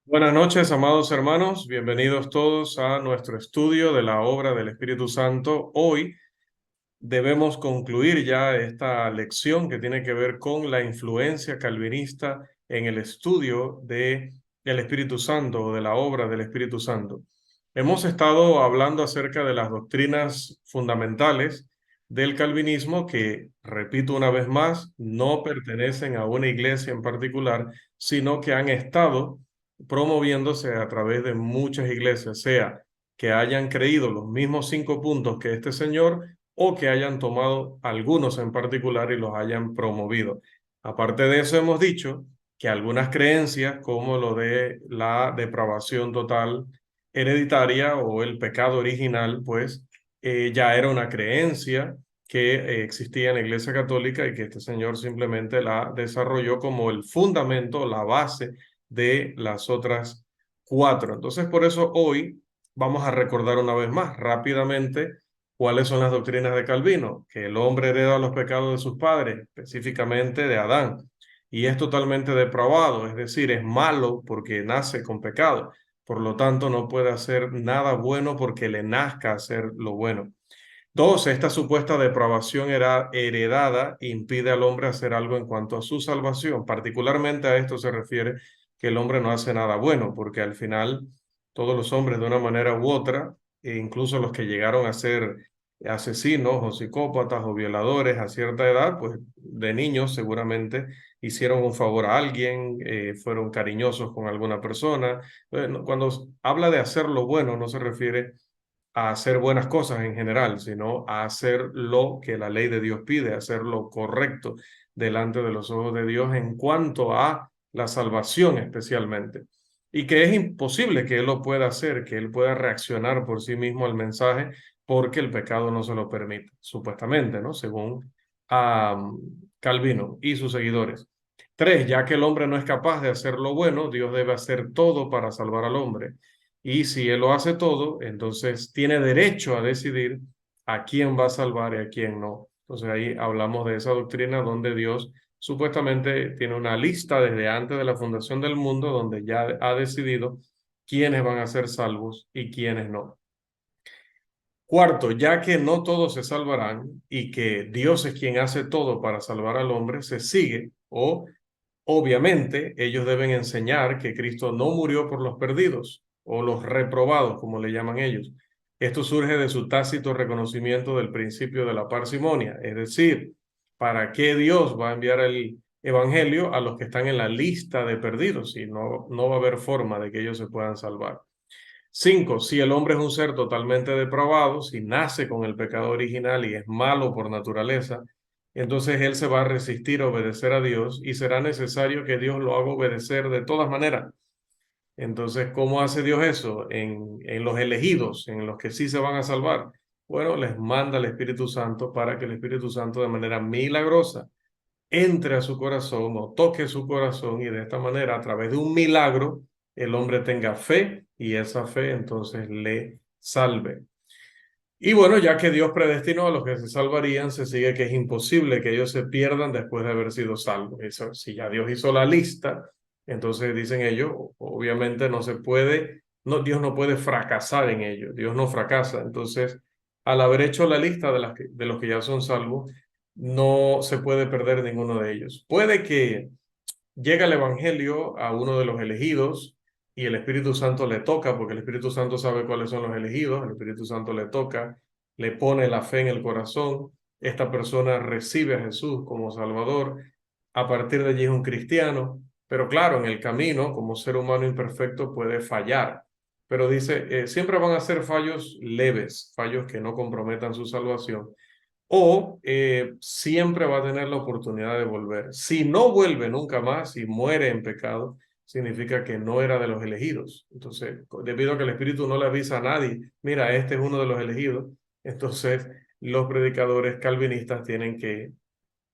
Buenas noches, amados hermanos. Bienvenidos todos a nuestro estudio de la obra del Espíritu Santo. Hoy debemos concluir ya esta lección que tiene que ver con la influencia calvinista en el estudio de el Espíritu Santo o de la obra del Espíritu Santo. Hemos estado hablando acerca de las doctrinas fundamentales del calvinismo que, repito una vez más, no pertenecen a una iglesia en particular, sino que han estado promoviéndose a través de muchas iglesias, sea que hayan creído los mismos 5 puntos que este señor o que hayan tomado algunos en particular y los hayan promovido. Aparte de eso, hemos dicho que algunas creencias, como lo de la depravación total hereditaria o el pecado original, pues ya era una creencia que existía en la Iglesia Católica y que este señor simplemente la desarrolló como el fundamento, la base de las otras 4. Entonces, por eso hoy vamos a recordar una vez más rápidamente cuáles son las doctrinas de Calvino, que el hombre hereda los pecados de sus padres, específicamente de Adán, y es totalmente depravado, es decir, es malo porque nace con pecado. Por lo tanto, no puede hacer nada bueno porque le nazca hacer lo bueno. Dos, esta supuesta depravación era heredada impide al hombre hacer algo en cuanto a su salvación. Particularmente a esto se refiere que el hombre no hace nada bueno, porque al final todos los hombres de una manera u otra, e incluso los que llegaron a ser asesinos o psicópatas o violadores a cierta edad, pues de niños seguramente hicieron un favor a alguien, fueron cariñosos con alguna persona. Cuando habla de hacer lo bueno, no se refiere a hacer buenas cosas en general, sino a hacer lo que la ley de Dios pide, hacer lo correcto delante de los ojos de Dios en cuanto a la salvación especialmente. Y que es imposible que él lo pueda hacer, que él pueda reaccionar por sí mismo al mensaje porque el pecado no se lo permite, supuestamente, ¿no? Según Calvino y sus seguidores. Tres, ya que el hombre no es capaz de hacer lo bueno, Dios debe hacer todo para salvar al hombre. Y si él lo hace todo, entonces tiene derecho a decidir a quién va a salvar y a quién no. Entonces ahí hablamos de esa doctrina donde Dios supuestamente tiene una lista desde antes de la fundación del mundo donde ya ha decidido quiénes van a ser salvos y quiénes no. Cuarto, ya que no todos se salvarán y que Dios es quien hace todo para salvar al hombre, se sigue o obviamente, ellos deben enseñar que Cristo no murió por los perdidos o los reprobados, como le llaman ellos. Esto surge de su tácito reconocimiento del principio de la parsimonia, es decir, ¿para qué Dios va a enviar el evangelio a los que están en la lista de perdidos? Y no va a haber forma de que ellos se puedan salvar. Cinco, si el hombre es un ser totalmente depravado, si nace con el pecado original y es malo por naturaleza, entonces él se va a resistir a obedecer a Dios y será necesario que Dios lo haga obedecer de todas maneras. Entonces, ¿cómo hace Dios eso? En los elegidos, en los que sí se van a salvar. Bueno, les manda el Espíritu Santo para que el Espíritu Santo de manera milagrosa entre a su corazón o toque su corazón y de esta manera, a través de un milagro, el hombre tenga fe y esa fe entonces le salve. Y bueno, ya que Dios predestinó a los que se salvarían, se sigue que es imposible que ellos se pierdan después de haber sido salvos. Eso, si ya Dios hizo la lista, entonces dicen ellos, obviamente no se puede, no, Dios no puede fracasar en ello, Dios no fracasa. Entonces, al haber hecho la lista de los que ya son salvos, no se puede perder ninguno de ellos. Puede que llega el Evangelio a uno de los elegidos y el Espíritu Santo le toca, porque el Espíritu Santo sabe cuáles son los elegidos, el Espíritu Santo le toca, le pone la fe en el corazón, esta persona recibe a Jesús como Salvador, a partir de allí es un cristiano, pero claro, en el camino, como ser humano imperfecto, puede fallar. Pero dice, siempre van a ser fallos leves, fallos que no comprometan su salvación o siempre va a tener la oportunidad de volver. Si no vuelve nunca más y muere en pecado, significa que no era de los elegidos. Entonces, debido a que el Espíritu no le avisa a nadie, mira, este es uno de los elegidos, entonces los predicadores calvinistas tienen que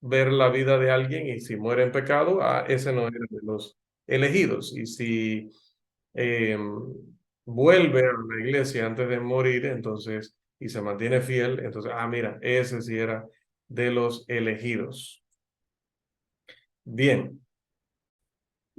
ver la vida de alguien y si muere en pecado, ese no era de los elegidos. Y si eh, vuelve a la iglesia antes de morir, entonces, y se mantiene fiel, entonces, mira, ese sí era de los elegidos. Bien,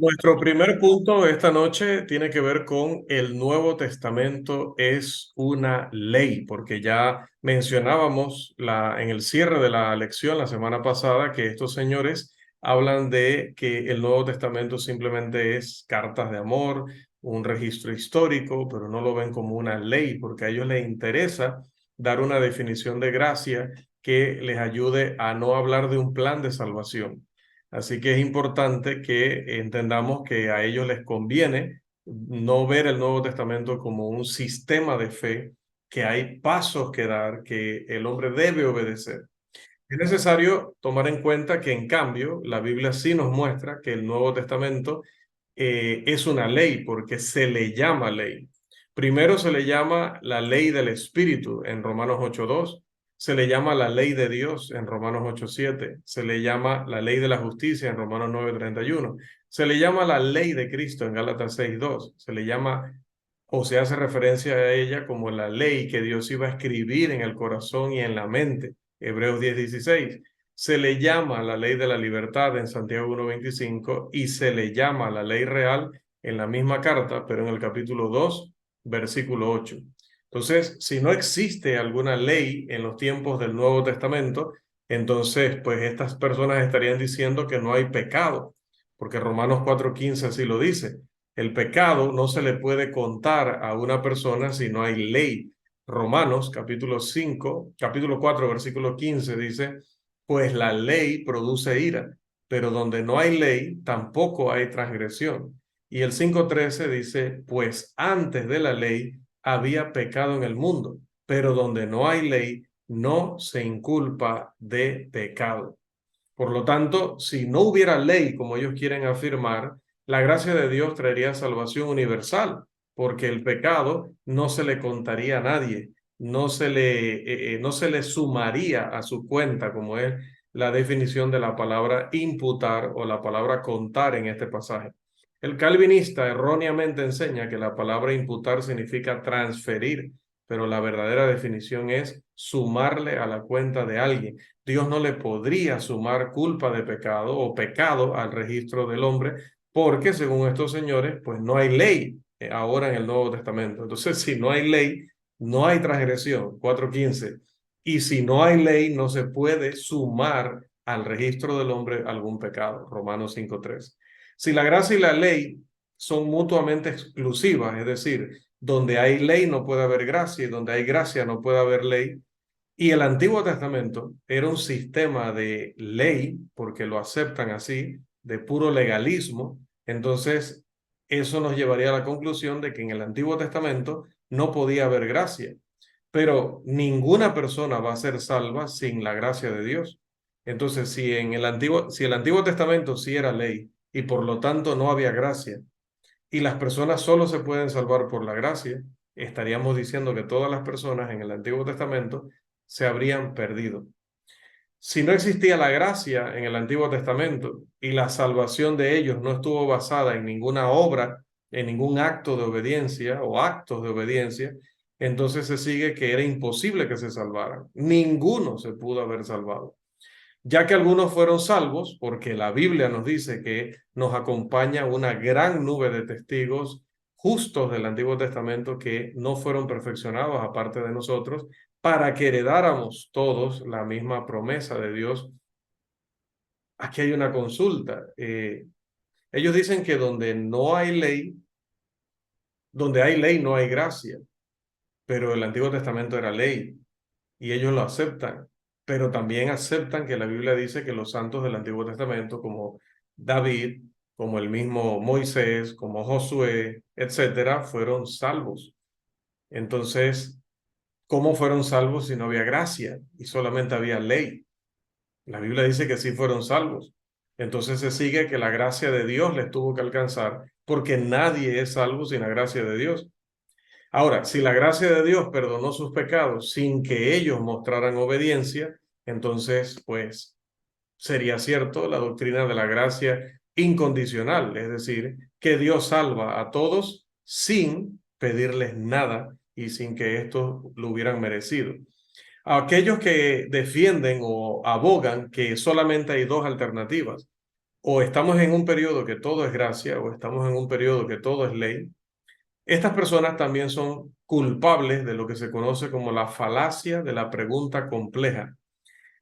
Nuestro primer punto esta noche tiene que ver con el Nuevo Testamento es una ley, porque ya mencionábamos en el cierre de la lección la semana pasada que estos señores hablan de que el Nuevo Testamento simplemente es cartas de amor, un registro histórico, pero no lo ven como una ley, porque a ellos les interesa dar una definición de gracia que les ayude a no hablar de un plan de salvación. Así que es importante que entendamos que a ellos les conviene no ver el Nuevo Testamento como un sistema de fe, que hay pasos que dar, que el hombre debe obedecer. Es necesario tomar en cuenta que, en cambio, la Biblia sí nos muestra que el Nuevo Testamento es una ley porque se le llama ley. Primero se le llama la ley del Espíritu en Romanos 8:2, se le llama la ley de Dios en Romanos 8:7, se le llama la ley de la justicia en Romanos 9:31, se le llama la ley de Cristo en Gálatas 6:2, se le llama o se hace referencia a ella como la ley que Dios iba a escribir en el corazón y en la mente. Hebreos 10:16. Se le llama la ley de la libertad en Santiago 1:25 y se le llama la ley real en la misma carta, pero en el capítulo 2, versículo 8. Entonces, si no existe alguna ley en los tiempos del Nuevo Testamento, entonces, pues estas personas estarían diciendo que no hay pecado, porque Romanos 4:15 así lo dice. El pecado no se le puede contar a una persona si no hay ley. Romanos capítulo 4, versículo 15 dice, pues la ley produce ira, pero donde no hay ley, tampoco hay transgresión. Y el 5:13 dice, pues antes de la ley había pecado en el mundo, pero donde no hay ley, no se inculpa de pecado. Por lo tanto, si no hubiera ley, como ellos quieren afirmar, la gracia de Dios traería salvación universal, porque el pecado no se le contaría a nadie, no se le sumaría a su cuenta, como es la definición de la palabra imputar o la palabra contar en este pasaje. El calvinista erróneamente enseña que la palabra imputar significa transferir, pero la verdadera definición es sumarle a la cuenta de alguien. Dios no le podría sumar culpa de pecado o pecado al registro del hombre, porque según estos señores, pues no hay ley ahora en el Nuevo Testamento. Entonces, si no hay ley, no hay transgresión, 4:15. Y si no hay ley, no se puede sumar al registro del hombre algún pecado, Romanos 5:3. Si la gracia y la ley son mutuamente exclusivas, es decir, donde hay ley no puede haber gracia y donde hay gracia no puede haber ley, y el Antiguo Testamento era un sistema de ley, porque lo aceptan así, de puro legalismo. Entonces, eso nos llevaría a la conclusión de que en el Antiguo Testamento no podía haber gracia. Pero ninguna persona va a ser salva sin la gracia de Dios. Entonces, si el Antiguo Testamento sí era ley y por lo tanto no había gracia, y las personas solo se pueden salvar por la gracia, estaríamos diciendo que todas las personas en el Antiguo Testamento se habrían perdido. Si no existía la gracia en el Antiguo Testamento y la salvación de ellos no estuvo basada en ninguna obra, en ningún acto de obediencia o actos de obediencia, entonces se sigue que era imposible que se salvaran. Ninguno se pudo haber salvado, ya que algunos fueron salvos, porque la Biblia nos dice que nos acompaña una gran nube de testigos justos del Antiguo Testamento que no fueron perfeccionados aparte de nosotros, para que heredáramos todos la misma promesa de Dios. Aquí hay una consulta. Ellos dicen que donde hay ley no hay gracia, pero el Antiguo Testamento era ley y ellos lo aceptan, pero también aceptan que la Biblia dice que los santos del Antiguo Testamento, como David, como el mismo Moisés, como Josué, etcétera, fueron salvos. Entonces, ¿cómo fueron salvos si no había gracia y solamente había ley? La Biblia dice que sí fueron salvos. Entonces se sigue que la gracia de Dios les tuvo que alcanzar, porque nadie es salvo sin la gracia de Dios. Ahora, si la gracia de Dios perdonó sus pecados sin que ellos mostraran obediencia, entonces, pues, sería cierto la doctrina de la gracia incondicional, es decir, que Dios salva a todos sin pedirles nada y sin que estos lo hubieran merecido. Aquellos que defienden o abogan que solamente hay dos alternativas, o estamos en un periodo que todo es gracia, o estamos en un periodo que todo es ley, estas personas también son culpables de lo que se conoce como la falacia de la pregunta compleja.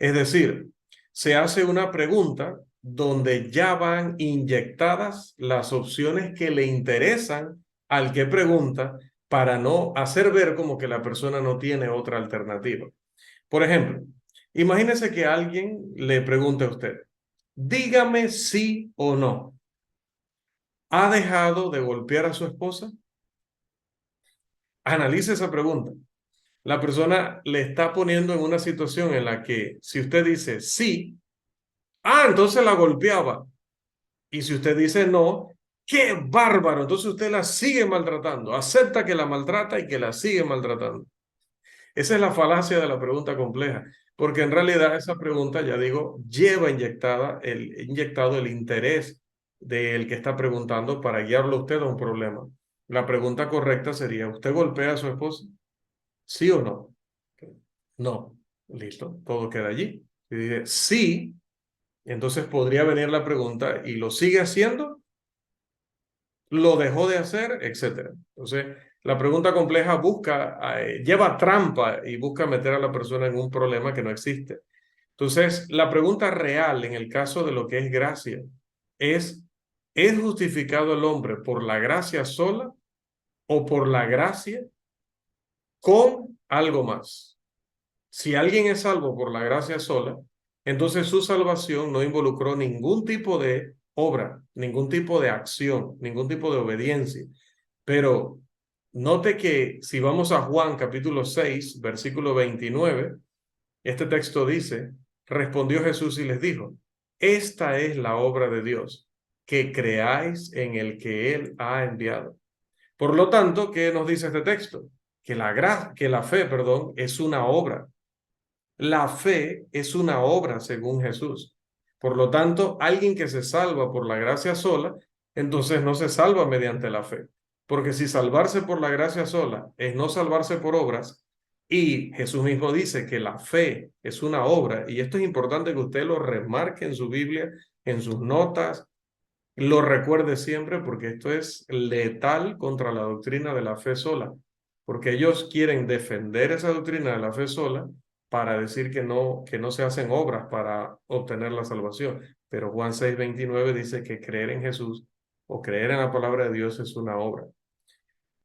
Es decir, se hace una pregunta donde ya van inyectadas las opciones que le interesan al que pregunta para no hacer ver como que la persona no tiene otra alternativa. Por ejemplo, imagínese que alguien le pregunte a usted, dígame sí o no, ¿ha dejado de golpear a su esposa? Analice esa pregunta. La persona le está poniendo en una situación en la que si usted dice sí, entonces la golpeaba. Y si usted dice no, ¡qué bárbaro! Entonces usted la sigue maltratando, acepta que la maltrata y que la sigue maltratando. Esa es la falacia de la pregunta compleja, porque en realidad esa pregunta, ya digo, lleva inyectado el interés del que está preguntando para guiarlo a usted a un problema. La pregunta correcta sería, ¿usted golpea a su esposa? ¿Sí o no? No. Listo, todo queda allí. Si dice sí, entonces podría venir la pregunta, ¿y lo sigue haciendo? ¿Lo dejó de hacer? Etcétera. Entonces, la pregunta compleja lleva trampa y busca meter a la persona en un problema que no existe. Entonces, la pregunta real en el caso de lo que es gracia es, ¿es justificado el hombre por la gracia sola o por la gracia con algo más? Si alguien es salvo por la gracia sola, entonces su salvación no involucró ningún tipo de obra, ningún tipo de acción, ningún tipo de obediencia. Pero note que si vamos a Juan capítulo 6, versículo 29, este texto dice, respondió Jesús y les dijo, esta es la obra de Dios, que creáis en el que Él ha enviado. Por lo tanto, ¿qué nos dice este texto? Que la fe, perdón, es una obra. La fe es una obra según Jesús. Por lo tanto, alguien que se salva por la gracia sola, entonces no se salva mediante la fe. Porque si salvarse por la gracia sola es no salvarse por obras, y Jesús mismo dice que la fe es una obra, y esto es importante que usted lo remarque en su Biblia, en sus notas, lo recuerde siempre, porque esto es letal contra la doctrina de la fe sola, porque ellos quieren defender esa doctrina de la fe sola para decir que no se hacen obras para obtener la salvación. Pero Juan 6:29 dice que creer en Jesús o creer en la palabra de Dios es una obra.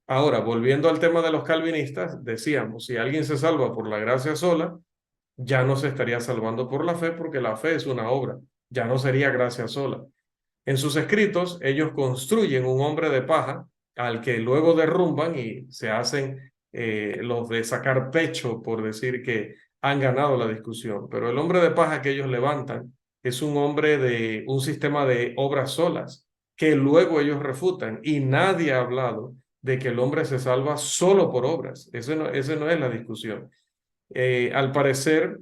Ahora, volviendo al tema de los calvinistas, decíamos, si alguien se salva por la gracia sola, ya no se estaría salvando por la fe, porque la fe es una obra, ya no sería gracia sola. En sus escritos, ellos construyen un hombre de paja al que luego derrumban y se hacen los de sacar pecho por decir que han ganado la discusión. Pero el hombre de paja que ellos levantan es un hombre de un sistema de obras solas que luego ellos refutan y nadie ha hablado de que el hombre se salva solo por obras. Ese no es la discusión. Al parecer,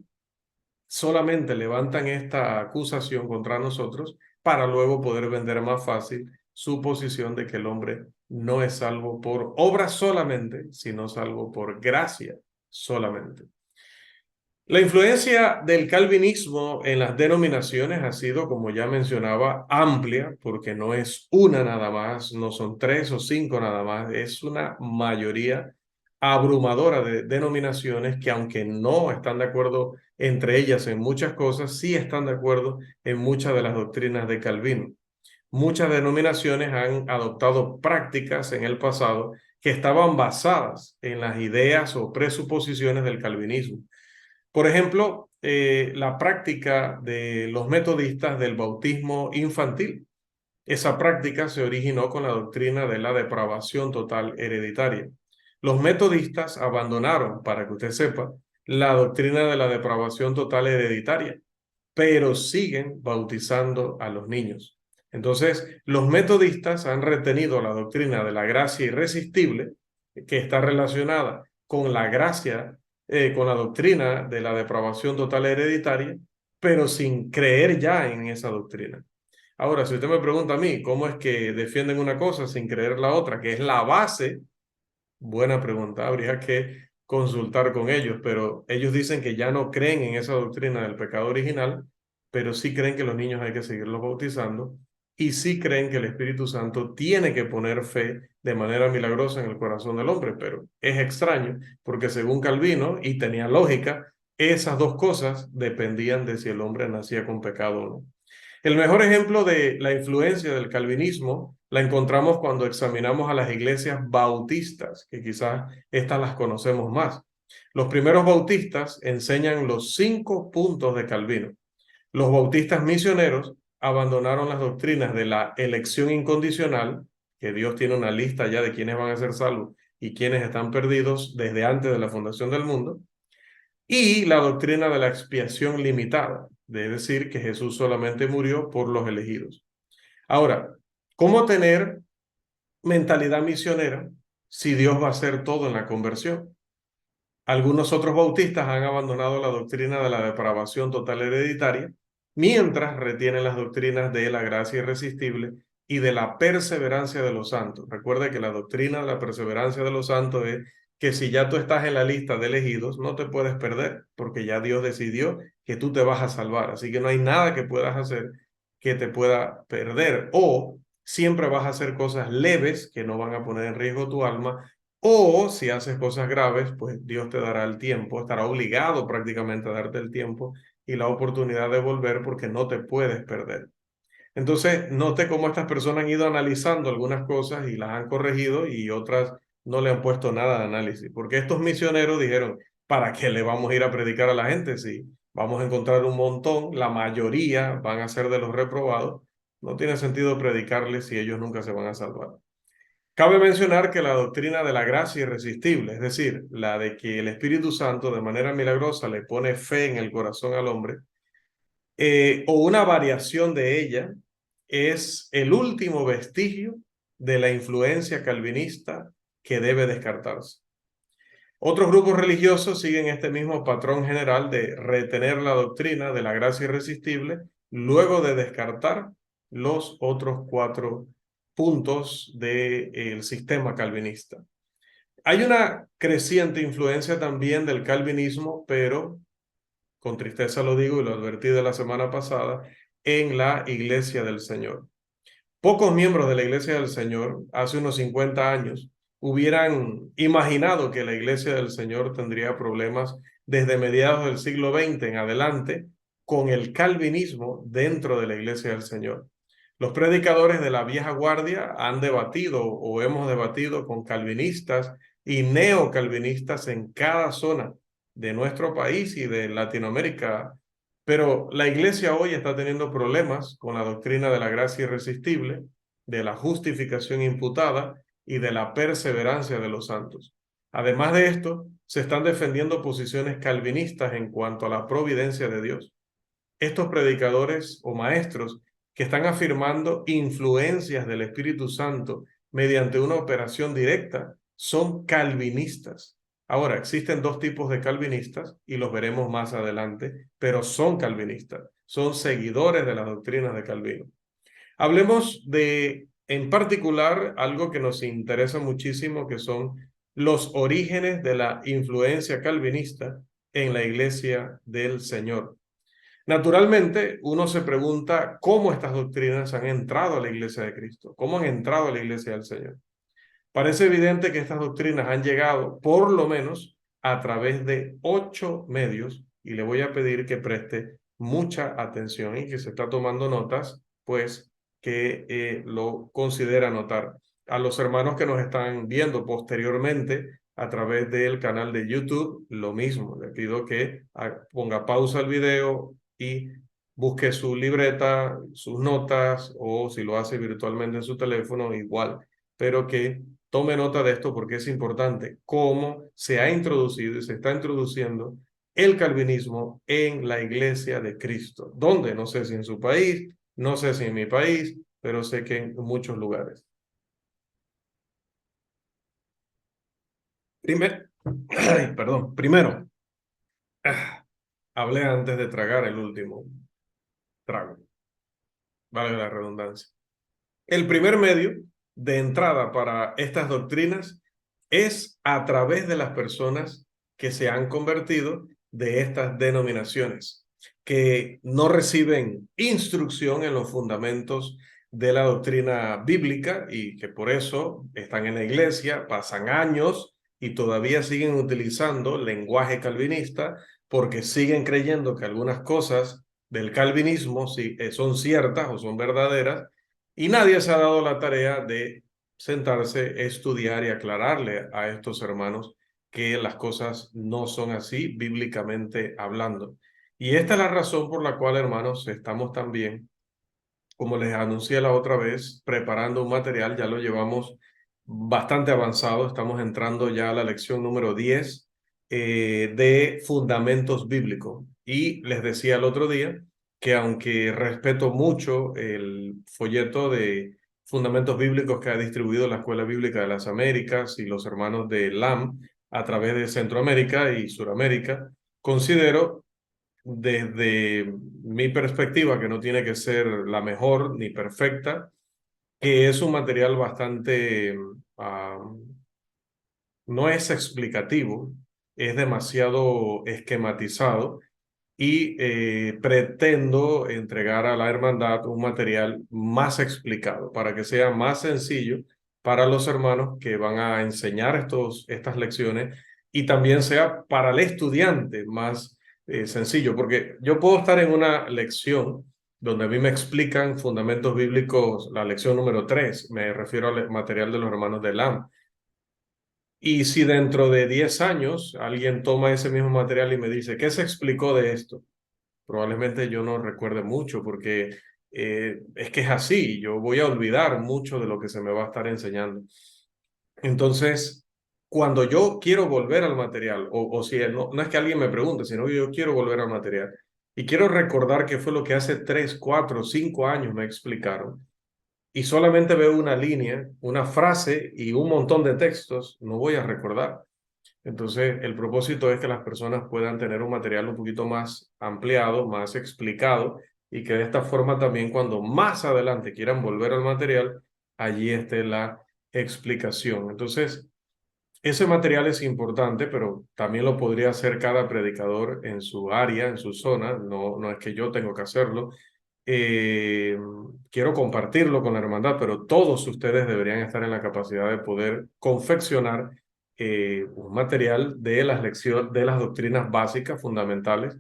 solamente levantan esta acusación contra nosotros para luego poder vender más fácil su posición de que el hombre no es salvo por obra solamente, sino salvo por gracia solamente. La influencia del calvinismo en las denominaciones ha sido, como ya mencionaba, amplia, porque no es una nada más, no son 3 o 5 nada más, es una mayoría abrumadora de denominaciones que, aunque no están de acuerdo entre ellas en muchas cosas, sí están de acuerdo en muchas de las doctrinas de Calvino. Muchas denominaciones han adoptado prácticas en el pasado que estaban basadas en las ideas o presuposiciones del calvinismo. Por ejemplo, la práctica de los metodistas del bautismo infantil. Esa práctica se originó con la doctrina de la depravación total hereditaria. Los metodistas abandonaron, para que usted sepa, la doctrina de la depravación total hereditaria, pero siguen bautizando a los niños. Entonces, los metodistas han retenido la doctrina de la gracia irresistible, que está relacionada con la gracia, con la doctrina de la depravación total hereditaria, pero sin creer ya en esa doctrina. Ahora, si usted me pregunta a mí, ¿cómo es que defienden una cosa sin creer la otra, que es la base? Buena pregunta, habría que consultar con ellos, pero ellos dicen que ya no creen en esa doctrina del pecado original, pero sí creen que los niños hay que seguirlos bautizando y sí creen que el Espíritu Santo tiene que poner fe de manera milagrosa en el corazón del hombre, pero es extraño porque según Calvino, y tenía lógica, esas dos cosas dependían de si el hombre nacía con pecado o no. El mejor ejemplo de la influencia del calvinismo la encontramos cuando examinamos a las iglesias bautistas, que quizás estas las conocemos más. Los primeros bautistas enseñan los 5 puntos de Calvino. Los bautistas misioneros abandonaron las doctrinas de la elección incondicional, que Dios tiene una lista ya de quienes van a ser salvos y quienes están perdidos desde antes de la fundación del mundo, y la doctrina de la expiación limitada, de decir que Jesús solamente murió por los elegidos. Ahora, ¿cómo tener mentalidad misionera si Dios va a hacer todo en la conversión? Algunos otros bautistas han abandonado la doctrina de la depravación total hereditaria, mientras retienen las doctrinas de la gracia irresistible y de la perseverancia de los santos. Recuerda que la doctrina de la perseverancia de los santos es que si ya tú estás en la lista de elegidos, no te puedes perder, porque ya Dios decidió que tú te vas a salvar. Así que no hay nada que puedas hacer que te pueda perder, o siempre vas a hacer cosas leves que no van a poner en riesgo tu alma, o si haces cosas graves, pues Dios te dará el tiempo, estará obligado prácticamente a darte el tiempo y la oportunidad de volver porque no te puedes perder. Entonces, note cómo estas personas han ido analizando algunas cosas y las han corregido y otras no le han puesto nada de análisis. Porque estos misioneros dijeron, ¿para qué le vamos a ir a predicar a la gente si vamos a encontrar un montón? La mayoría van a ser de los reprobados. No tiene sentido predicarles si ellos nunca se van a salvar. Cabe mencionar que la doctrina de la gracia irresistible, es decir, la de que el Espíritu Santo de manera milagrosa le pone fe en el corazón al hombre, o una variación de ella, es el último vestigio de la influencia calvinista que debe descartarse. Otros grupos religiosos siguen este mismo patrón general de retener la doctrina de la gracia irresistible luego de descartar los otros 4 puntos del sistema calvinista. Hay una creciente influencia también del calvinismo, pero con tristeza lo digo y lo advertí de la semana pasada, en la Iglesia del Señor. Pocos miembros de la Iglesia del Señor, hace unos 50 años, hubieran imaginado que la Iglesia del Señor tendría problemas desde mediados del siglo XX en adelante con el calvinismo dentro de la Iglesia del Señor. Los predicadores de la vieja guardia han debatido o hemos debatido con calvinistas y neocalvinistas en cada zona de nuestro país y de Latinoamérica, pero la iglesia hoy está teniendo problemas con la doctrina de la gracia irresistible, de la justificación imputada y de la perseverancia de los santos. Además de esto, se están defendiendo posiciones calvinistas en cuanto a la providencia de Dios. Estos predicadores o maestros que están afirmando influencias del Espíritu Santo mediante una operación directa son calvinistas. Ahora, existen 2 tipos de calvinistas y los veremos más adelante, pero son calvinistas, son seguidores de las doctrinas de Calvino. Hablemos de, en particular, algo que nos interesa muchísimo, que son los orígenes de la influencia calvinista en la Iglesia del Señor. Naturalmente, uno se pregunta cómo estas doctrinas han entrado a la Iglesia de Cristo, cómo han entrado a la Iglesia del Señor. Parece evidente que estas doctrinas han llegado, por lo menos, a través de 8 medios, y le voy a pedir que preste mucha atención y que se está tomando notas, pues que lo considera anotar. A los hermanos que nos están viendo posteriormente a través del canal de YouTube, lo mismo, le pido que ponga pausa al video y busque su libreta, sus notas, o si lo hace virtualmente en su teléfono, igual, pero que tome nota de esto porque es importante cómo se ha introducido y se está introduciendo el calvinismo en la Iglesia de Cristo. ¿Dónde? No sé si en su país, no sé si en mi país, pero sé que en muchos lugares. Primero, hablé antes de tragar el último trago, vale la redundancia. El primer medio de entrada para estas doctrinas es a través de las personas que se han convertido de estas denominaciones. que no reciben instrucción en los fundamentos de la doctrina bíblica y que por eso están en la iglesia, pasan años y todavía siguen utilizando lenguaje calvinista porque siguen creyendo que algunas cosas del calvinismo son ciertas o son verdaderas y nadie se ha dado la tarea de sentarse, estudiar y aclararle a estos hermanos que las cosas no son así bíblicamente hablando. Y esta es la razón por la cual, hermanos, estamos también, como les anuncié la otra vez, preparando un material, ya lo llevamos bastante avanzado, estamos entrando ya a la lección número 10 de fundamentos bíblicos. Y les decía el otro día que aunque respeto mucho el folleto de fundamentos bíblicos que ha distribuido la Escuela Bíblica de las Américas y los hermanos de LAM a través de Centroamérica y Suramérica, considero desde mi perspectiva, que no tiene que ser la mejor ni perfecta, que es un material bastante, no es explicativo, es demasiado esquematizado y pretendo entregar a la hermandad un material más explicado para que sea más sencillo para los hermanos que van a enseñar estas lecciones y también sea para el estudiante más sencillo, porque yo puedo estar en una lección donde a mí me explican fundamentos bíblicos, la lección número 3 me refiero al material de los hermanos de LAM, y si dentro de 10 años alguien toma ese mismo material y me dice, ¿qué se explicó de esto? Probablemente yo no recuerde mucho porque es que es así, yo voy a olvidar mucho de lo que se me va a estar enseñando. Entonces, cuando yo quiero volver al material, o si no es que alguien me pregunte, sino que yo quiero volver al material y quiero recordar qué fue lo que hace 3, 4, 5 años me explicaron, y solamente veo una línea, una frase y un montón de textos, no voy a recordar. Entonces, el propósito es que las personas puedan tener un material un poquito más ampliado, más explicado, y que de esta forma también cuando más adelante quieran volver al material, allí esté la explicación. Entonces, ese material es importante, pero también lo podría hacer cada predicador en su área, en su zona. No es que yo tengo que hacerlo. Eh, Quiero compartirlo con la hermandad, pero todos ustedes deberían estar en la capacidad de poder confeccionar un material de las lecciones, de las doctrinas básicas, fundamentales,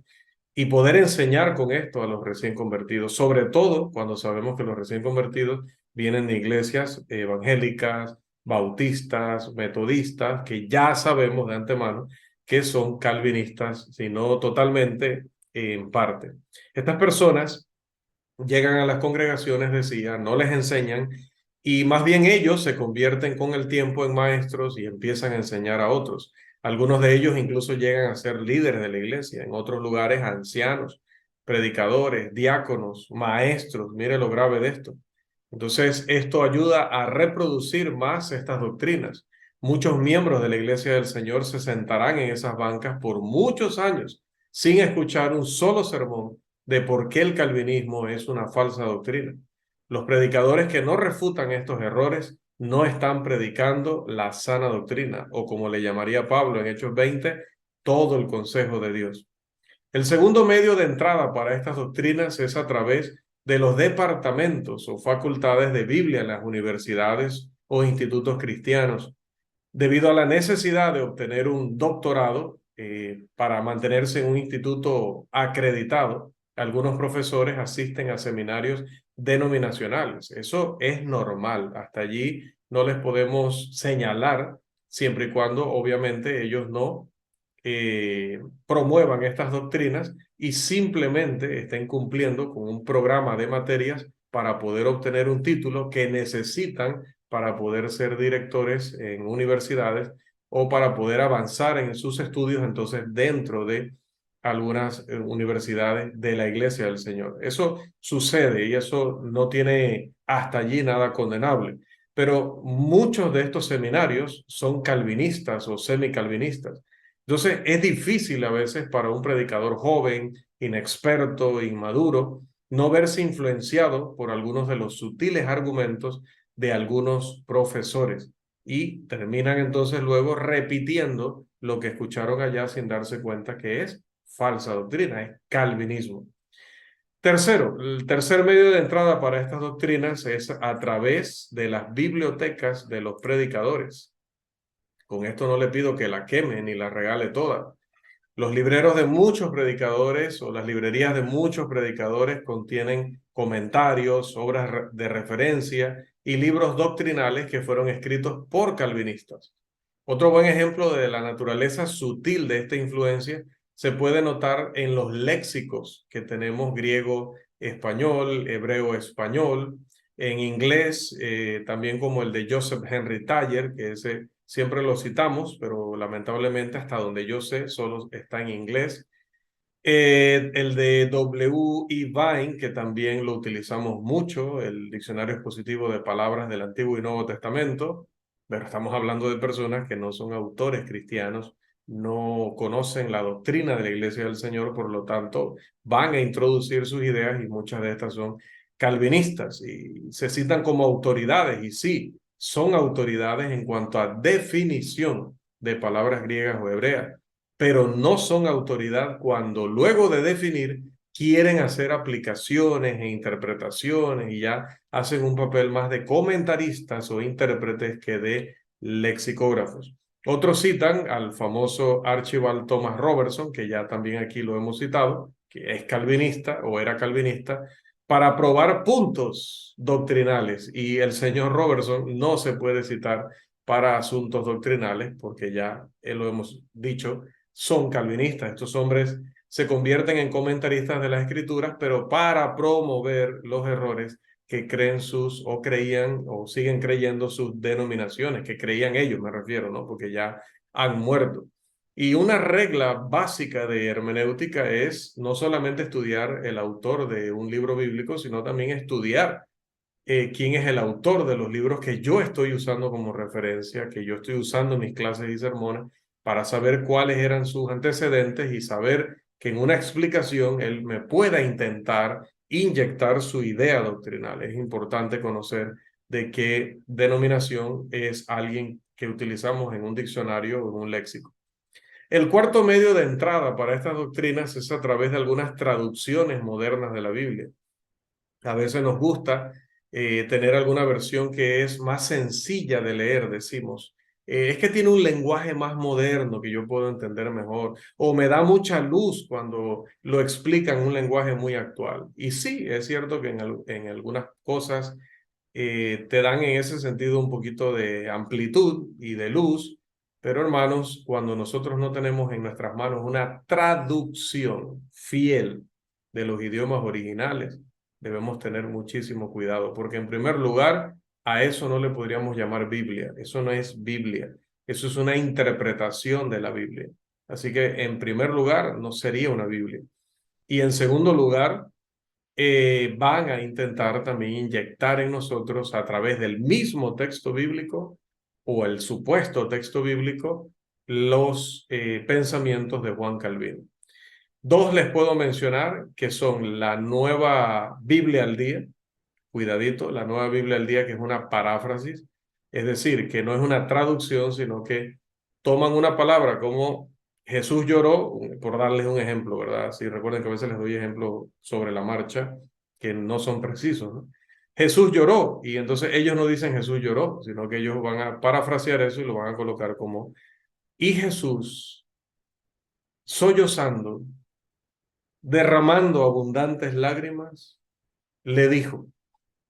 y poder enseñar con esto a los recién convertidos, sobre todo cuando sabemos que los recién convertidos vienen de iglesias evangélicas, bautistas, metodistas, que ya sabemos de antemano que son calvinistas, sino totalmente en parte. Estas personas llegan a las congregaciones, decía, no les enseñan y más bien ellos se convierten con el tiempo en maestros y empiezan a enseñar a otros. Algunos de ellos incluso llegan a ser líderes de la iglesia, en otros lugares ancianos, predicadores, diáconos, maestros. Mire lo grave de esto. Entonces, esto ayuda a reproducir más estas doctrinas. Muchos miembros de la Iglesia del Señor se sentarán en esas bancas por muchos años sin escuchar un solo sermón de por qué el calvinismo es una falsa doctrina. Los predicadores que no refutan estos errores no están predicando la sana doctrina, o como le llamaría Pablo en Hechos 20, todo el consejo de Dios. El segundo medio de entrada para estas doctrinas es a través de los departamentos o facultades de Biblia en las universidades o institutos cristianos. Debido a la necesidad de obtener un doctorado para mantenerse en un instituto acreditado, algunos profesores asisten a seminarios denominacionales. Eso es normal. Hasta allí no les podemos señalar, siempre y cuando obviamente ellos no promuevan estas doctrinas y simplemente estén cumpliendo con un programa de materias para poder obtener un título que necesitan para poder ser directores en universidades o para poder avanzar en sus estudios entonces dentro de algunas universidades de la Iglesia del Señor. Eso sucede y eso no tiene hasta allí nada condenable, pero muchos de estos seminarios son calvinistas o semicalvinistas. Entonces es difícil a veces para un predicador joven, inexperto, inmaduro, no verse influenciado por algunos de los sutiles argumentos de algunos profesores y terminan entonces luego repitiendo lo que escucharon allá sin darse cuenta que es falsa doctrina, es calvinismo. Tercero, el tercer medio de entrada para estas doctrinas es a través de las bibliotecas de los predicadores. Con esto no le pido que la queme ni la regale toda. Los libreros de muchos predicadores o las librerías de muchos predicadores contienen comentarios, obras de referencia y libros doctrinales que fueron escritos por calvinistas. Otro buen ejemplo de la naturaleza sutil de esta influencia se puede notar en los léxicos que tenemos griego-español, hebreo-español, en inglés, también como el de Joseph Henry Taylor, que ese siempre lo citamos, pero lamentablemente hasta donde yo sé solo está en inglés. El de W. E. Vine, que también lo utilizamos mucho, el diccionario expositivo de palabras del Antiguo y Nuevo Testamento, pero estamos hablando de personas que no son autores cristianos, no conocen la doctrina de la Iglesia del Señor, por lo tanto van a introducir sus ideas y muchas de estas son calvinistas y se citan como autoridades y sí, son autoridades en cuanto a definición de palabras griegas o hebreas, pero no son autoridad cuando luego de definir quieren hacer aplicaciones e interpretaciones y ya hacen un papel más de comentaristas o intérpretes que de lexicógrafos. Otros citan al famoso Archibald Thomas Robertson, que ya también aquí lo hemos citado, que es calvinista o era calvinista, para probar puntos doctrinales. Y el señor Robertson no se puede citar para asuntos doctrinales, porque ya lo hemos dicho, son calvinistas. Estos hombres se convierten en comentaristas de las escrituras, pero para promover los errores que creen sus, o creían, o siguen creyendo sus denominaciones, que creían ellos, me refiero, ¿no? Porque ya han muerto. Y una regla básica de hermenéutica es no solamente estudiar el autor de un libro bíblico, sino también estudiar quién es el autor de los libros que yo estoy usando como referencia, que yo estoy usando en mis clases y sermones, para saber cuáles eran sus antecedentes y saber que en una explicación él me pueda intentar inyectar su idea doctrinal. Es importante conocer de qué denominación es alguien que utilizamos en un diccionario o en un léxico. El cuarto medio de entrada para estas doctrinas es a través de algunas traducciones modernas de la Biblia. A veces nos gusta tener alguna versión que es más sencilla de leer, decimos. Es que tiene un lenguaje más moderno que yo puedo entender mejor, o me da mucha luz cuando lo explica en un lenguaje muy actual. Y sí, es cierto que en algunas cosas te dan en ese sentido un poquito de amplitud y de luz, pero hermanos, cuando nosotros no tenemos en nuestras manos una traducción fiel de los idiomas originales, debemos tener muchísimo cuidado, porque en primer lugar, a eso no le podríamos llamar Biblia, eso no es Biblia, eso es una interpretación de la Biblia. Así que en primer lugar, no sería una Biblia. Y en segundo lugar, van a intentar también inyectar en nosotros a través del mismo texto bíblico o el supuesto texto bíblico los pensamientos de Juan Calvino. Dos les puedo mencionar que son la Nueva Biblia al Día, cuidadito, la Nueva Biblia al Día, que es una paráfrasis, es decir, que no es una traducción, sino que toman una palabra como Jesús lloró, por darles un ejemplo, ¿verdad? Si recuerden que a veces les doy ejemplos sobre la marcha que no son precisos, ¿no? Jesús lloró, y entonces ellos no dicen Jesús lloró, sino que ellos van a parafrasear eso y lo van a colocar como, y Jesús, sollozando, derramando abundantes lágrimas, le dijo,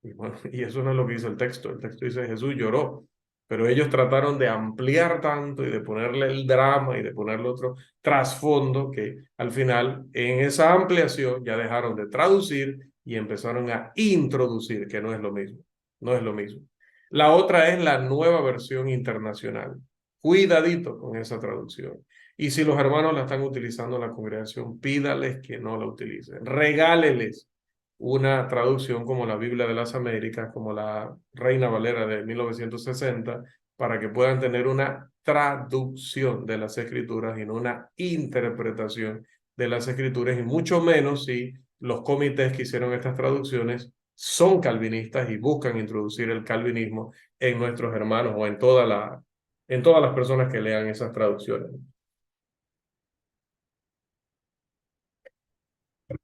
y, bueno, y eso no es lo que dice el texto dice Jesús lloró, pero ellos trataron de ampliar tanto y de ponerle el drama y de ponerle otro trasfondo que al final en esa ampliación ya dejaron de traducir y empezaron a introducir, que no es lo mismo, no es lo mismo. La otra es la nueva versión internacional. Cuidadito con esa traducción. Y si los hermanos la están utilizando en la congregación, pídales que no la utilicen. Regáleles una traducción como la Biblia de las Américas, como la Reina Valera de 1960, para que puedan tener una traducción de las escrituras y no una interpretación de las escrituras, y mucho menos si los comités que hicieron estas traducciones son calvinistas y buscan introducir el calvinismo en nuestros hermanos o en todas las personas que lean esas traducciones.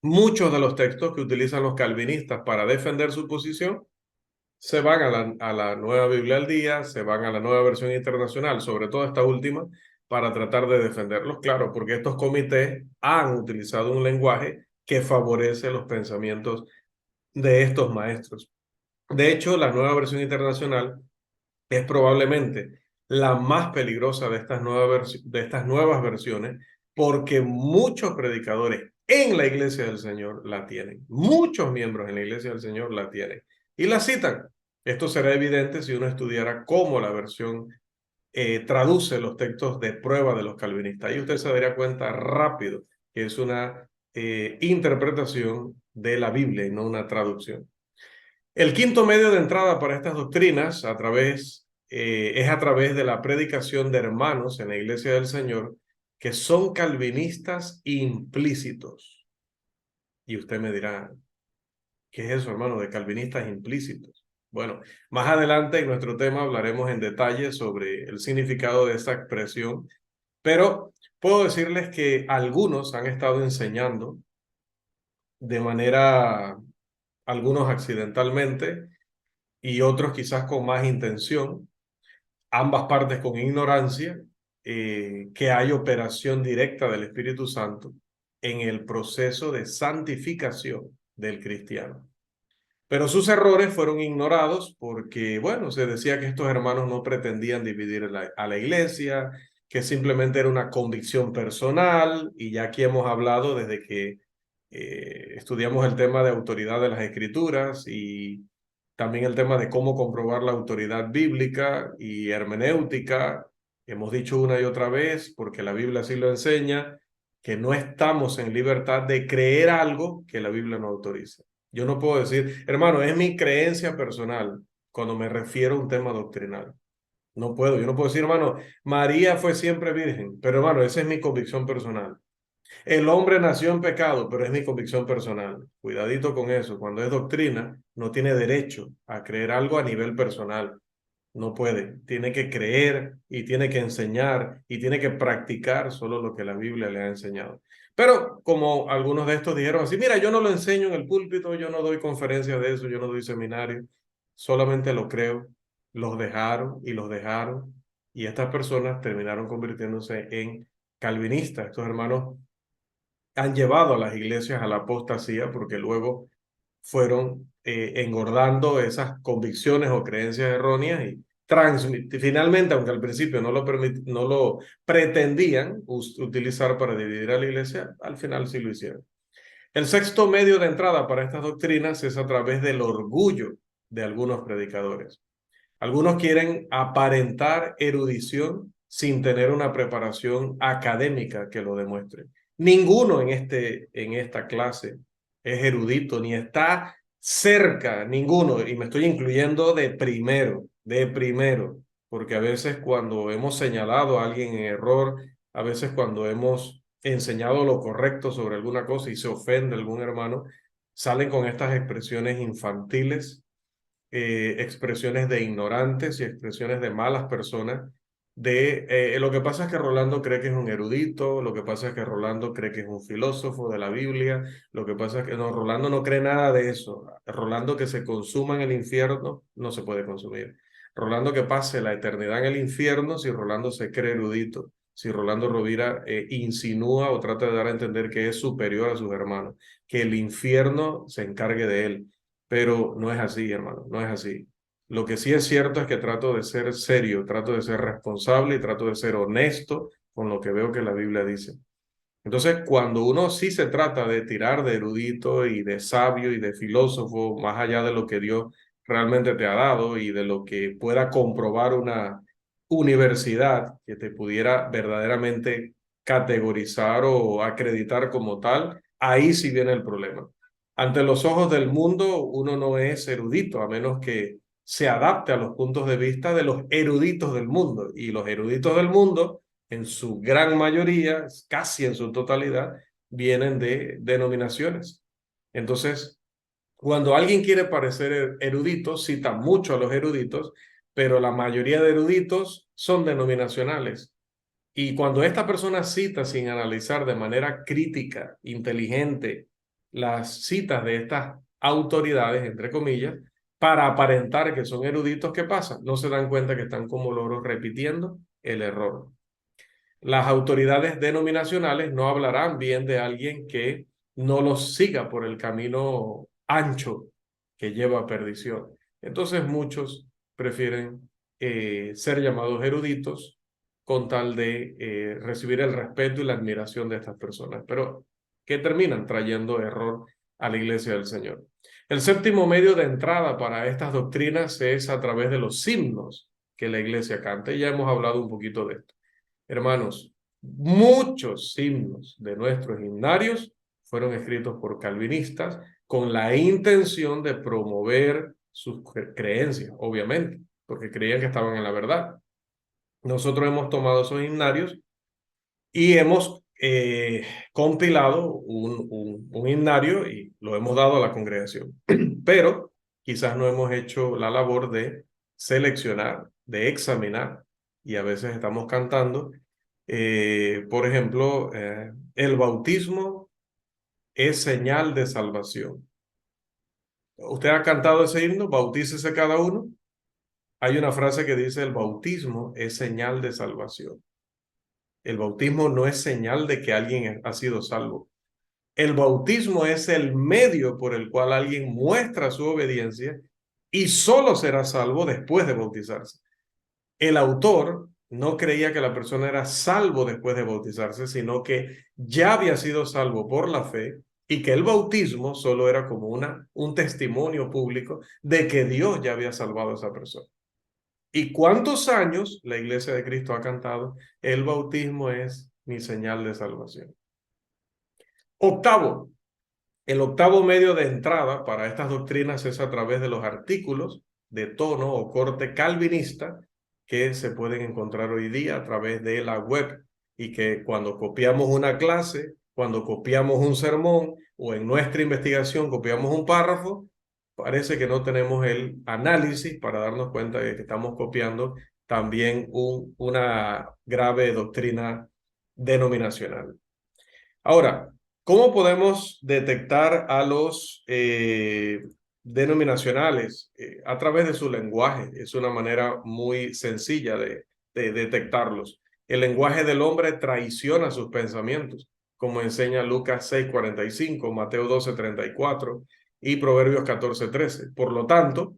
Muchos de los textos que utilizan los calvinistas para defender su posición se van a la Nueva Biblia al Día, se van a la Nueva Versión Internacional, sobre todo esta última, para tratar de defenderlos, claro, porque estos comités han utilizado un lenguaje que favorece los pensamientos de estos maestros. De hecho, la Nueva Versión Internacional es probablemente la más peligrosa de de estas nuevas versiones, porque muchos predicadores en la Iglesia del Señor la tienen, muchos miembros en la Iglesia del Señor la tienen y la citan. Esto será evidente si uno estudiara cómo la versión traduce los textos de prueba de los calvinistas. Y usted se daría cuenta rápido que es una interpretación de la Biblia y no una traducción. El quinto medio de entrada para estas doctrinas es a través de la predicación de hermanos en la Iglesia del Señor que son calvinistas implícitos. Y usted me dirá, ¿qué es eso, hermano, de calvinistas implícitos? Bueno, más adelante en nuestro tema hablaremos en detalle sobre el significado de esta expresión, pero puedo decirles que algunos han estado enseñando de manera, algunos accidentalmente, y otros quizás con más intención, ambas partes con ignorancia, que hay operación directa del Espíritu Santo en el proceso de santificación del cristiano. Pero sus errores fueron ignorados porque, bueno, se decía que estos hermanos no pretendían dividir a la iglesia, que simplemente era una convicción personal, y ya aquí hemos hablado desde que estudiamos el tema de autoridad de las escrituras y también el tema de cómo comprobar la autoridad bíblica y hermenéutica. Hemos dicho una y otra vez, porque la Biblia así lo enseña, que no estamos en libertad de creer algo que la Biblia no autoriza. Yo no puedo decir, hermano, es mi creencia personal cuando me refiero a un tema doctrinal. No puedo, yo no puedo decir, hermano, María fue siempre virgen, pero hermano, esa es mi convicción personal. El hombre nació en pecado, pero es mi convicción personal. Cuidadito con eso. Cuando es doctrina, no tiene derecho a creer algo a nivel personal. No puede. Tiene que creer y tiene que enseñar y tiene que practicar solo lo que la Biblia le ha enseñado. Pero como algunos de estos dijeron así, mira, yo no lo enseño en el púlpito, yo no doy conferencias de eso, yo no doy seminarios, solamente lo creo. Los dejaron y los dejaron y estas personas terminaron convirtiéndose en calvinistas. Estos hermanos han llevado a las iglesias a la apostasía porque luego fueron engordando esas convicciones o creencias erróneas y finalmente, aunque al principio no lo pretendían utilizar para dividir a la iglesia, al final sí lo hicieron. El sexto medio de entrada para estas doctrinas es a través del orgullo de algunos predicadores. Algunos quieren aparentar erudición sin tener una preparación académica que lo demuestre. Ninguno en esta clase es erudito, ni está cerca, ninguno, y me estoy incluyendo de primero, porque a veces cuando hemos señalado a alguien en error, a veces cuando hemos enseñado lo correcto sobre alguna cosa y se ofende algún hermano, salen con estas expresiones infantiles, expresiones de ignorantes y expresiones de malas personas. Lo que pasa es que Rolando cree que es un erudito, lo que pasa es que Rolando cree que es un filósofo de la Biblia, lo que pasa es que no, Rolando no cree nada de eso. Rolando que se consuma en el infierno no se puede consumir. Rolando que pase la eternidad en el infierno si Rolando se cree erudito, si Rolando Rovira insinúa o trata de dar a entender que es superior a sus hermanos, que el infierno se encargue de él. Pero no es así, hermano, no es así. Lo que sí es cierto es que trato de ser serio, trato de ser responsable y trato de ser honesto con lo que veo que la Biblia dice. Entonces, cuando uno sí se trata de tirar de erudito y de sabio y de filósofo, más allá de lo que Dios realmente te ha dado y de lo que pueda comprobar una universidad que te pudiera verdaderamente categorizar o acreditar como tal, ahí sí viene el problema. Ante los ojos del mundo, uno no es erudito, a menos que se adapte a los puntos de vista de los eruditos del mundo. Y los eruditos del mundo, en su gran mayoría, casi en su totalidad, vienen de denominaciones. Entonces, cuando alguien quiere parecer erudito, cita mucho a los eruditos, pero la mayoría de eruditos son denominacionales. Y cuando esta persona cita sin analizar de manera crítica, inteligente, las citas de estas autoridades, entre comillas, para aparentar que son eruditos. ¿Qué pasa? No se dan cuenta que están como loros repitiendo el error. Las autoridades denominacionales no hablarán bien de alguien que no los siga por el camino ancho que lleva a perdición. Entonces muchos prefieren ser llamados eruditos con tal de recibir el respeto y la admiración de estas personas, pero que terminan trayendo error a la iglesia del Señor. El séptimo medio de entrada para estas doctrinas es a través de los himnos que la iglesia canta, y ya hemos hablado un poquito de esto. Hermanos, muchos himnos de nuestros himnarios fueron escritos por calvinistas con la intención de promover sus creencias, obviamente, porque creían que estaban en la verdad. Nosotros hemos tomado esos himnarios y hemos compilado un himnario y lo hemos dado a la congregación. Pero quizás no hemos hecho la labor de seleccionar, de examinar, y a veces estamos cantando. Por ejemplo, el bautismo es señal de salvación. ¿Usted ha cantado ese himno? Bautícese cada uno. Hay una frase que dice: el bautismo es señal de salvación. El bautismo no es señal de que alguien ha sido salvo. El bautismo es el medio por el cual alguien muestra su obediencia y solo será salvo después de bautizarse. El autor no creía que la persona era salvo después de bautizarse, sino que ya había sido salvo por la fe y que el bautismo solo era como un testimonio público de que Dios ya había salvado a esa persona. ¿Y cuántos años la Iglesia de Cristo ha cantado: el bautismo es mi señal de salvación? Octavo, el octavo medio de entrada para estas doctrinas es a través de los artículos de tono o corte calvinista que se pueden encontrar hoy día a través de la web, y que cuando copiamos una clase, cuando copiamos un sermón o en nuestra investigación copiamos un párrafo, parece que no tenemos el análisis para darnos cuenta de que estamos copiando también una grave doctrina denominacional. Ahora, ¿cómo podemos detectar a los denominacionales? A través de su lenguaje. Es una manera muy sencilla de detectarlos. El lenguaje del hombre traiciona sus pensamientos, como enseña Lucas 6:45, Mateo 12:34 y Proverbios 14:13. Por lo tanto,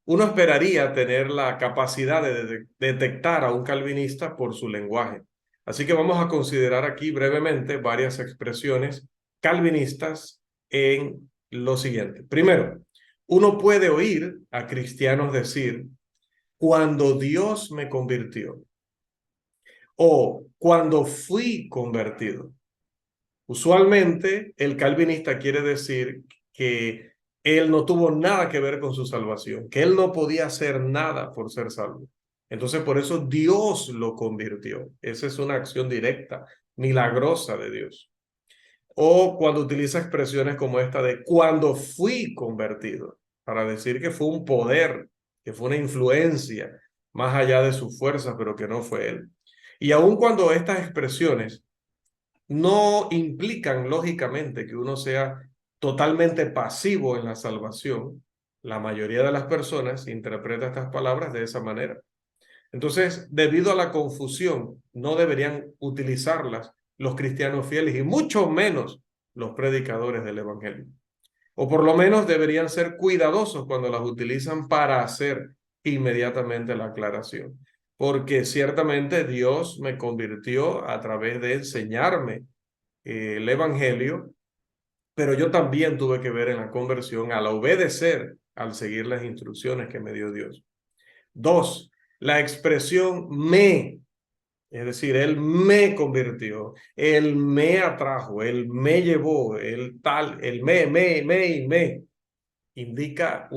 uno esperaría tener la capacidad de detectar a un calvinista por su lenguaje. Así que vamos a considerar aquí brevemente varias expresiones calvinistas en lo siguiente. Primero, uno puede oír a cristianos decir: cuando Dios me convirtió, o cuando fui convertido. Usualmente el calvinista quiere decir que él no tuvo nada que ver con su salvación, que él no podía hacer nada por ser salvo. Entonces por eso Dios lo convirtió. Esa es una acción directa, milagrosa de Dios. O cuando utiliza expresiones como esta de cuando fui convertido, para decir que fue un poder, que fue una influencia más allá de su fuerza, pero que no fue él. Y aun cuando estas expresiones no implican lógicamente que uno sea totalmente pasivo en la salvación, la mayoría de las personas interpreta estas palabras de esa manera. Entonces, debido a la confusión, no deberían utilizarlas los cristianos fieles y mucho menos los predicadores del evangelio. O por lo menos deberían ser cuidadosos cuando las utilizan para hacer inmediatamente la aclaración. Porque ciertamente Dios me convirtió a través de enseñarme el evangelio, pero yo también tuve que ver en la conversión al obedecer, al seguir las instrucciones que me dio Dios. Dos, la expresión me, es decir, Él me convirtió, Él me atrajo, Él me llevó, Él tal, el me, indica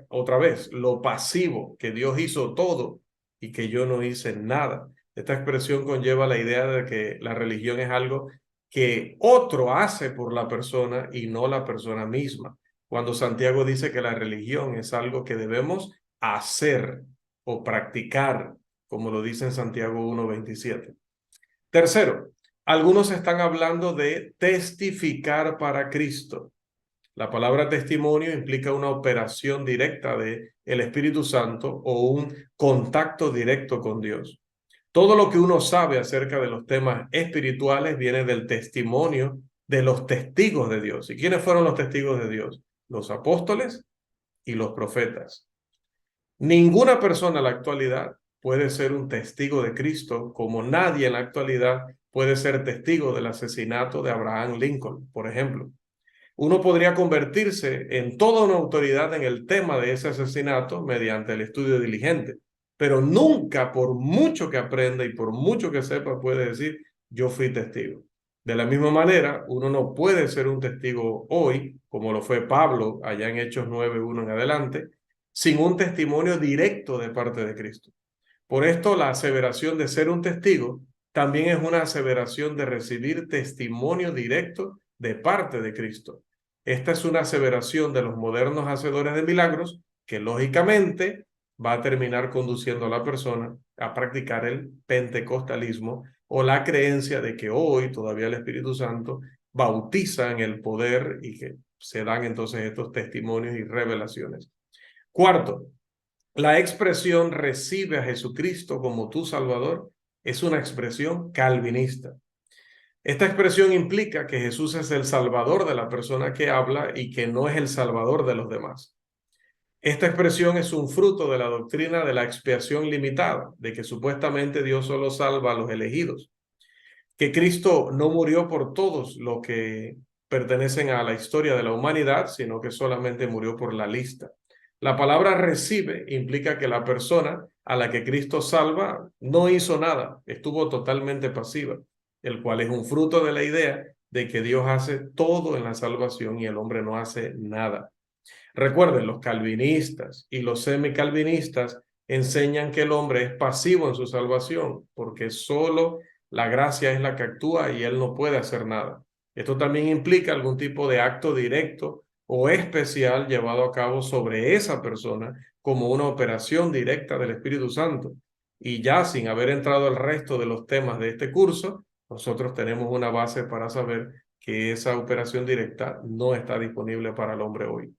otra vez lo pasivo, que Dios hizo todo y que yo no hice nada. Esta expresión conlleva la idea de que la religión es algo que otro hace por la persona y no la persona misma. Cuando Santiago dice que la religión es algo que debemos hacer o practicar, como lo dice en Santiago 1:27. Tercero, algunos están hablando de testificar para Cristo. La palabra testimonio implica una operación directa del Espíritu Santo o un contacto directo con Dios. Todo lo que uno sabe acerca de los temas espirituales viene del testimonio de los testigos de Dios. ¿Y quiénes fueron los testigos de Dios? Los apóstoles y los profetas. Ninguna persona en la actualidad puede ser un testigo de Cristo, como nadie en la actualidad puede ser testigo del asesinato de Abraham Lincoln, por ejemplo. Uno podría convertirse en toda una autoridad en el tema de ese asesinato mediante el estudio diligente, pero nunca, por mucho que aprenda y por mucho que sepa, puede decir, yo fui testigo. De la misma manera, uno no puede ser un testigo hoy, como lo fue Pablo allá en Hechos 9:1 en adelante, sin un testimonio directo de parte de Cristo. Por esto, la aseveración de ser un testigo también es una aseveración de recibir testimonio directo de parte de Cristo. Esta es una aseveración de los modernos hacedores de milagros que lógicamente va a terminar conduciendo a la persona a practicar el pentecostalismo o la creencia de que hoy todavía el Espíritu Santo bautiza en el poder y que se dan entonces estos testimonios y revelaciones. Cuarto, la expresión recibe a Jesucristo como tu Salvador es una expresión calvinista. Esta expresión implica que Jesús es el Salvador de la persona que habla y que no es el Salvador de los demás. Esta expresión es un fruto de la doctrina de la expiación limitada, de que supuestamente Dios solo salva a los elegidos, que Cristo no murió por todos los que pertenecen a la historia de la humanidad, sino que solamente murió por la lista. La palabra recibe implica que la persona a la que Cristo salva no hizo nada, estuvo totalmente pasiva, el cual es un fruto de la idea de que Dios hace todo en la salvación y el hombre no hace nada. Recuerden, los calvinistas y los semicalvinistas enseñan que el hombre es pasivo en su salvación, porque solo la gracia es la que actúa y él no puede hacer nada. Esto también implica algún tipo de acto directo o especial llevado a cabo sobre esa persona como una operación directa del Espíritu Santo. Y ya sin haber entrado al resto de los temas de este curso, nosotros tenemos una base para saber que esa operación directa no está disponible para el hombre hoy.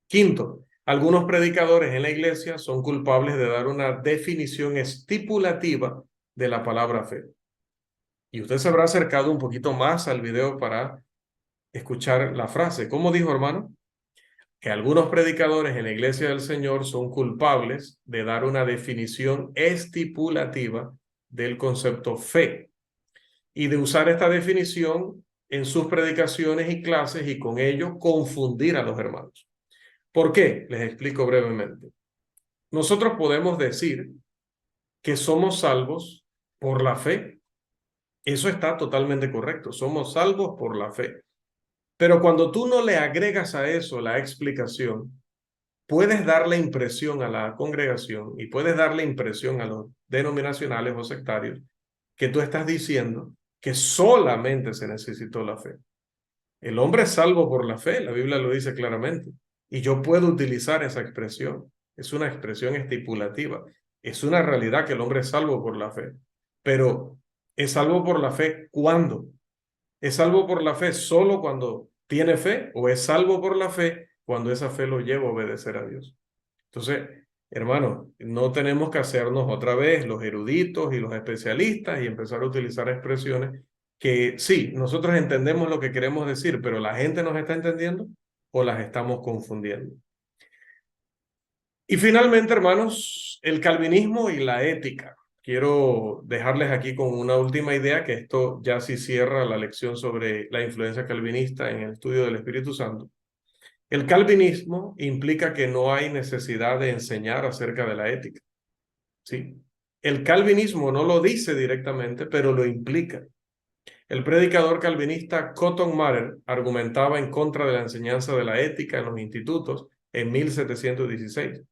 Quinto, algunos predicadores en la iglesia son culpables de dar una definición estipulativa de la palabra fe. Y usted se habrá acercado un poquito más al video para escuchar la frase. ¿Cómo dijo, hermano? Que algunos predicadores en la iglesia del Señor son culpables de dar una definición estipulativa del concepto fe y de usar esta definición en sus predicaciones y clases y con ello confundir a los hermanos. ¿Por qué? Les explico brevemente. Nosotros podemos decir que somos salvos por la fe. Eso está totalmente correcto. Somos salvos por la fe. Pero cuando tú no le agregas a eso la explicación, puedes darle impresión a la congregación y puedes darle impresión a los denominacionales o sectarios que tú estás diciendo que solamente se necesitó la fe. El hombre es salvo por la fe, la Biblia lo dice claramente. Y yo puedo utilizar esa expresión. Es una expresión estipulativa. Es una realidad que el hombre es salvo por la fe. Pero ¿es salvo por la fe cuándo? ¿Es salvo por la fe solo cuando tiene fe? ¿O es salvo por la fe cuando esa fe lo lleva a obedecer a Dios? Entonces, hermano, no tenemos que hacernos otra vez los eruditos y los especialistas y empezar a utilizar expresiones que sí, nosotros entendemos lo que queremos decir, pero la gente nos está entendiendo o las estamos confundiendo. Y finalmente, hermanos, el calvinismo y la ética. Quiero dejarles aquí con una última idea, que esto ya sí cierra la lección sobre la influencia calvinista en el estudio del Espíritu Santo. El calvinismo implica que no hay necesidad de enseñar acerca de la ética. ¿Sí? El calvinismo no lo dice directamente, pero lo implica. El predicador calvinista Cotton Mather argumentaba en contra de la enseñanza de la ética en los institutos en 1716.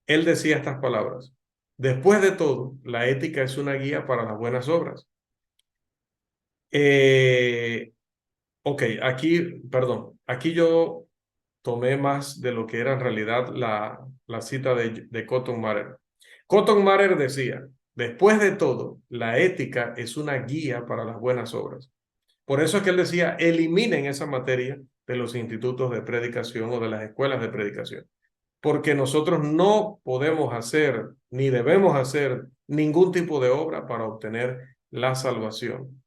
Él decía estas palabras: después de todo, la ética es una guía para las buenas obras. Aquí yo tomé más de lo que era en realidad la cita de Cotton Mather. Cotton Mather decía, después de todo, la ética es una guía para las buenas obras. Por eso es que él decía, eliminen esa materia de los institutos de predicación o de las escuelas de predicación, porque nosotros no podemos hacer ni debemos hacer ningún tipo de obra para obtener la salvación.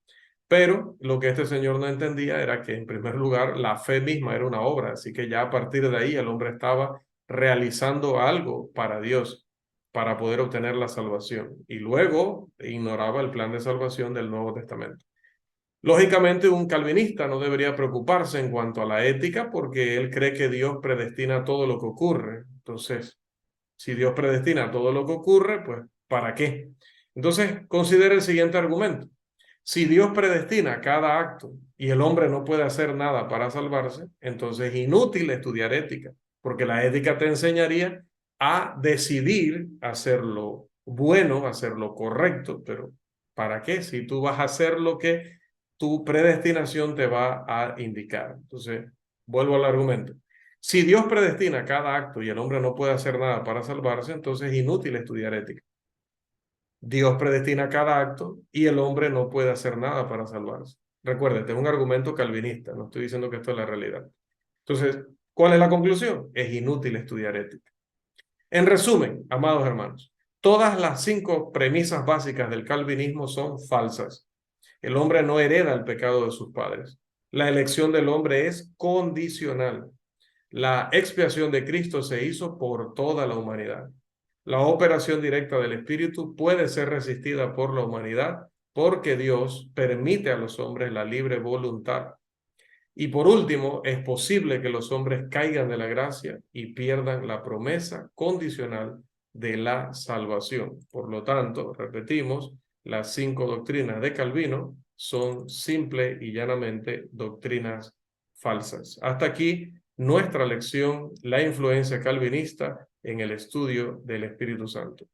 Pero lo que este señor no entendía era que, en primer lugar, la fe misma era una obra, así que ya a partir de ahí el hombre estaba realizando algo para Dios para poder obtener la salvación, y luego ignoraba el plan de salvación del Nuevo Testamento. Lógicamente, un calvinista no debería preocuparse en cuanto a la ética porque él cree que Dios predestina todo lo que ocurre. Entonces, si Dios predestina todo lo que ocurre, pues ¿para qué? Entonces, considera el siguiente argumento. Si Dios predestina cada acto y el hombre no puede hacer nada para salvarse, entonces es inútil estudiar ética, porque la ética te enseñaría a decidir hacer lo bueno, hacer lo correcto, pero ¿para qué? Si tú vas a hacer lo que tu predestinación te va a indicar. Entonces, vuelvo al argumento. Si Dios predestina cada acto y el hombre no puede hacer nada para salvarse, entonces es inútil estudiar ética. Dios predestina cada acto y el hombre no puede hacer nada para salvarse. Recuérdate, es un argumento calvinista, no estoy diciendo que esto es la realidad. Entonces, ¿cuál es la conclusión? Es inútil estudiar ética. En resumen, amados hermanos, todas las 5 premisas básicas del calvinismo son falsas. El hombre no hereda el pecado de sus padres. La elección del hombre es condicional. La expiación de Cristo se hizo por toda la humanidad. La operación directa del Espíritu puede ser resistida por la humanidad porque Dios permite a los hombres la libre voluntad. Y por último, es posible que los hombres caigan de la gracia y pierdan la promesa condicional de la salvación. Por lo tanto, repetimos, las 5 doctrinas de Calvino son simple y llanamente doctrinas falsas. Hasta aquí nuestra lección, la influencia calvinista en el estudio del Espíritu Santo.